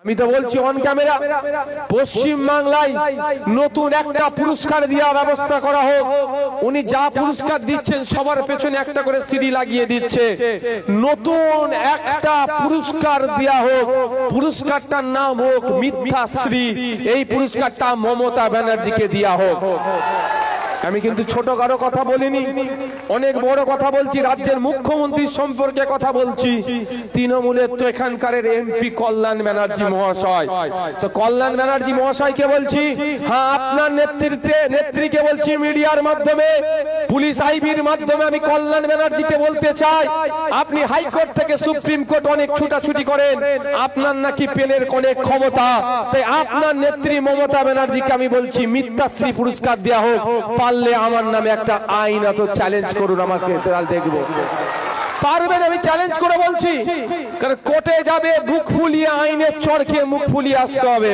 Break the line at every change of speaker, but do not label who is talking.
আমি তো বলছি অন ক্যামেরা, পশ্চিম বাংলায় নতুন একটা পুরস্কার দেওয়ার ব্যবস্থা করা হোক। উনি যা পুরস্কার দিচ্ছেন সবার পেছনে একটা করে সিডি লাগিয়ে দিচ্ছে। নতুন একটা পুরস্কার দেওয়া হোক, পুরস্কারটার নাম হোক মিথ্যাশ্রী। এই পুরস্কারটা মমতা ব্যানার্জিকে দেওয়া হোক। আমি কিন্তু ছোট কারো কথা বলিনি, অনেক বড় কথা বলছি। রাজ্যের মুখ্যমন্ত্রীর সম্পর্কে কথা বলছি। তৃণমূলের তো এখানকার এমপি কল্যাণ ব্যানার্জি মহাশয়। তো কল্যাণ ব্যানার্জি মহাশয়কে বলছি, হ্যাঁ আপনার নেত্রীকে বলছি মিডিয়ার মাধ্যমে, পুলিশ আইবির মাধ্যমে আমি কল্যাণ ব্যানার্জিকে বলতে চাই, আপনি হাইকোর্ট থেকে সুপ্রিম কোর্ট অনেক ছুটাছুটি করেন, আপনার নাকি পেনের অনেক ক্ষমতা, তাই আপনার নেত্রী মমতা ব্যানার্জিকে আমি বলছি মিথ্যাশ্রী পুরস্কার দেওয়া হোক। পারলে আমার নামে একটা আইনত চ্যালেঞ্জ করুন, আমাকে দেখবো পারবেন। আমি চ্যালেঞ্জ করে বলছি, কারণ কোর্টে যাবে মুখ ফুলিয়ে, আইনের চড়কে মুখ ফুলিয়ে আসতে হবে।